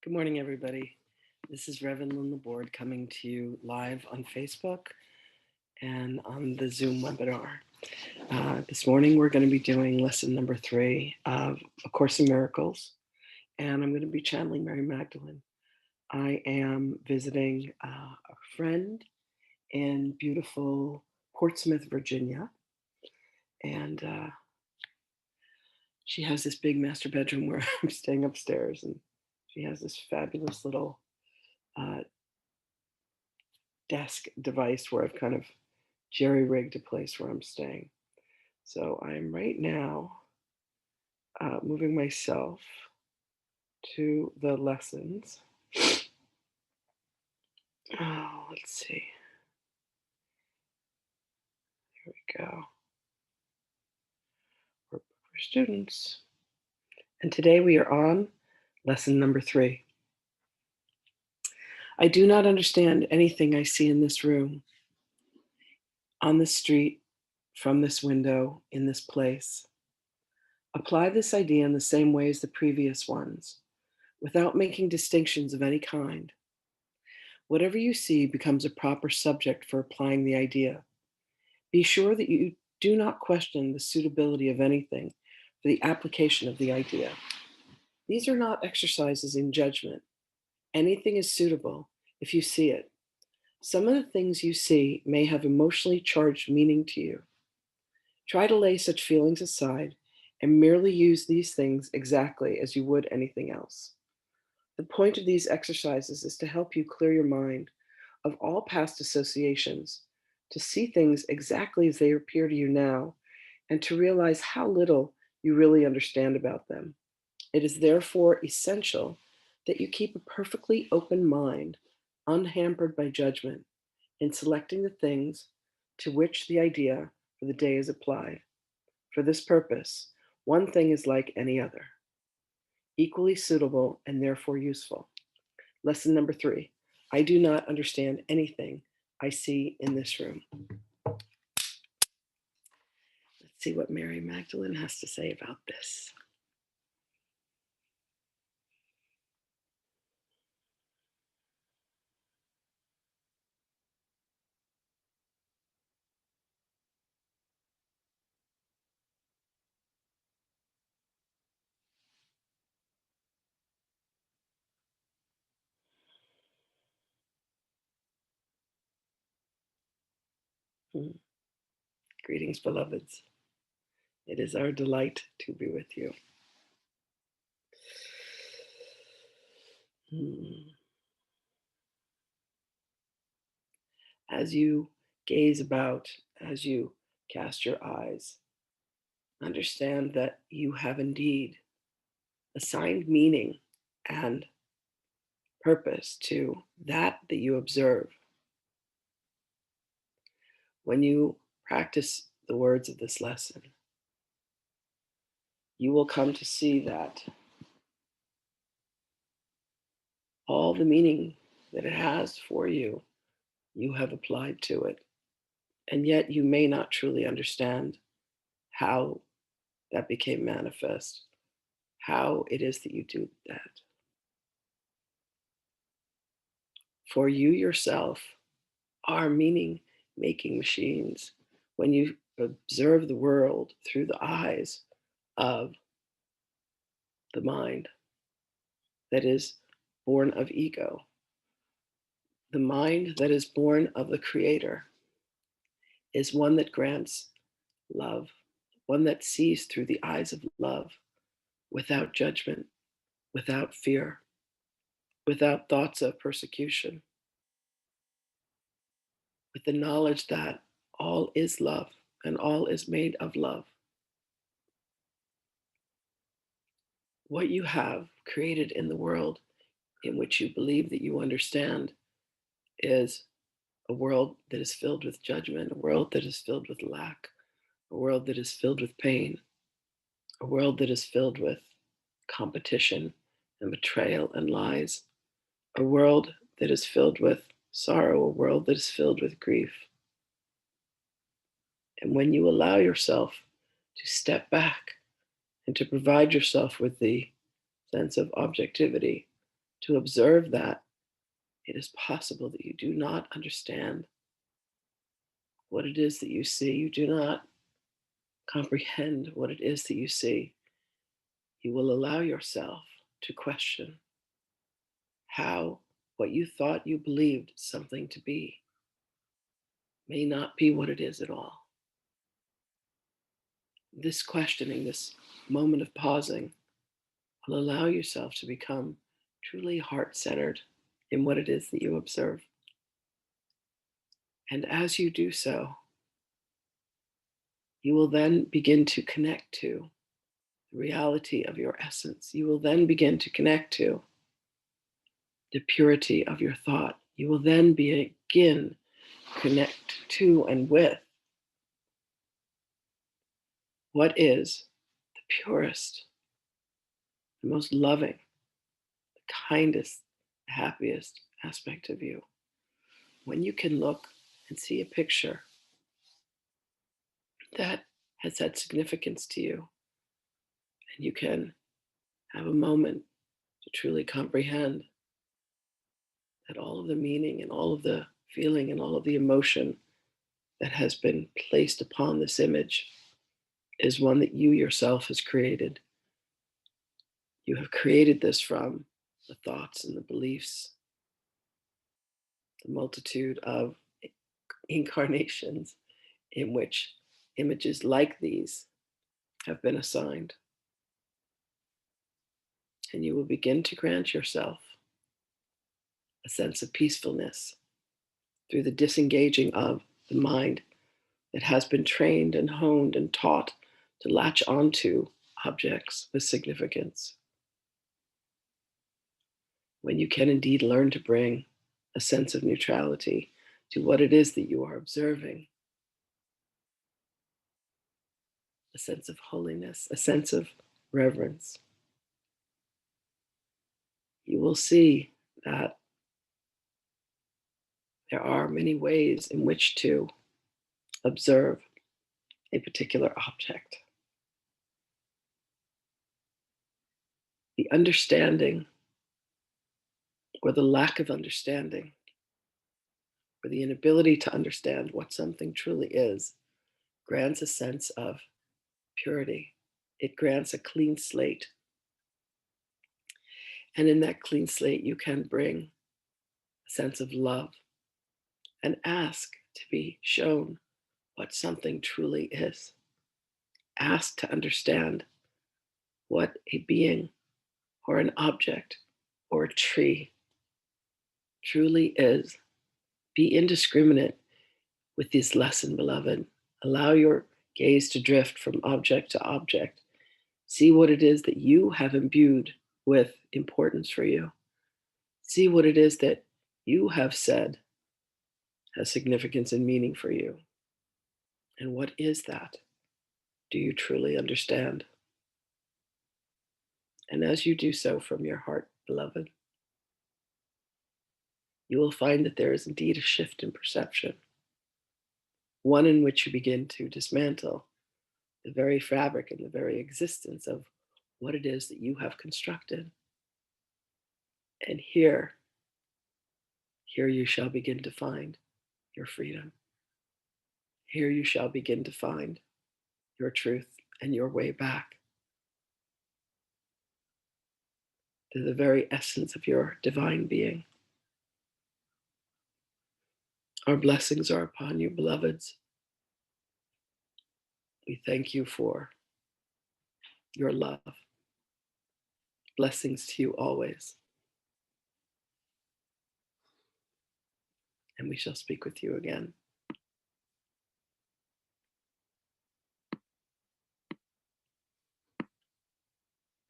Good morning, everybody. This is Reverend Lynn, LaBorde, coming to you live on Facebook and on the Zoom webinar. This morning, we're going to be doing lesson number 3 of A Course in Miracles, and I'm going to be channeling Mary Magdalene. I am visiting a friend in beautiful Portsmouth, Virginia, and she has this big master bedroom where I'm staying upstairs, and she has this fabulous little uh, desk device where I've kind of jerry-rigged a place where I'm staying. So I'm right now moving myself to the lessons. Oh, let's see. Here we go. We're for students. And today we are on lesson number 3. I do not understand anything I see in this room, on this street, from this window, in this place. Apply this idea in the same way as the previous ones, without making distinctions of any kind. Whatever you see becomes a proper subject for applying the idea. Be sure that you do not question the suitability of anything for the application of the idea. These are not exercises in judgment. Anything is suitable if you see it. Some of the things you see may have emotionally charged meaning to you. Try to lay such feelings aside and merely use these things exactly as you would anything else. The point of these exercises is to help you clear your mind of all past associations, to see things exactly as they appear to you now, and to realize how little you really understand about them. It is therefore essential that you keep a perfectly open mind, unhampered by judgment, in selecting the things to which the idea for the day is applied. For this purpose, one thing is like any other, equally suitable and therefore useful. Lesson number 3. I do not understand anything I see in this room. Let's see what Mary Magdalene has to say about this. Hmm. Greetings, beloveds. It is our delight to be with you. Hmm. As you gaze about, as you cast your eyes, understand that you have indeed assigned meaning and purpose to that you observe. When you practice the words of this lesson, you will come to see that all the meaning that it has for you, you have applied to it. And yet you may not truly understand how that became manifest, how it is that you do that. For you yourself are meaning making machines when you observe the world through the eyes of the mind that is born of ego, the mind that is born of the Creator is one that grants love, one that sees through the eyes of love without judgment, without fear, without thoughts of persecution, with the knowledge that all is love and all is made of love. What you have created in the world in which you believe that you understand is a world that is filled with judgment, a world that is filled with lack, a world that is filled with pain, a world that is filled with competition and betrayal and lies, a world that is filled with sorrow, a world that is filled with grief. And when you allow yourself to step back and to provide yourself with the sense of objectivity, to observe that it is possible that you do not understand what it is that you see. You do not comprehend what it is that you see. You will allow yourself to question how what you thought you believed something to be may not be what it is at all. This questioning, this moment of pausing, will allow yourself to become truly heart centered in what it is that you observe. And as you do so, you will then begin to connect to the reality of your essence. You will then begin to connect to the purity of your thought. You will then begin connect to and with what is the purest, the most loving, the kindest, the happiest aspect of you. When you can look and see a picture that has had significance to you, and you can have a moment to truly comprehend that all of the meaning and all of the feeling and all of the emotion that has been placed upon this image is one that you yourself has created. You have created this from the thoughts and the beliefs, the multitude of incarnations in which images like these have been assigned. And you will begin to grant yourself a sense of peacefulness through the disengaging of the mind that has been trained and honed and taught to latch onto objects with significance. When you can indeed learn to bring a sense of neutrality to what it is that you are observing, a sense of holiness, a sense of reverence, you will see that there are many ways in which to observe a particular object. The understanding or the lack of understanding or the inability to understand what something truly is grants a sense of purity. It grants a clean slate. And in that clean slate, you can bring a sense of love and ask to be shown what something truly is. Ask to understand what a being or an object or a tree truly is. Be indiscriminate with this lesson, beloved. Allow your gaze to drift from object to object. See what it is that you have imbued with importance for you. See what it is that you have said has significance and meaning for you. And what is that? Do you truly understand? And as you do so from your heart, beloved, you will find that there is indeed a shift in perception, one in which you begin to dismantle the very fabric and the very existence of what it is that you have constructed. And here you shall begin to find your freedom. Here you shall begin to find your truth and your way back to the very essence of your divine being. Our blessings are upon you, beloveds. We thank you for your love. Blessings to you always. And we shall speak with you again.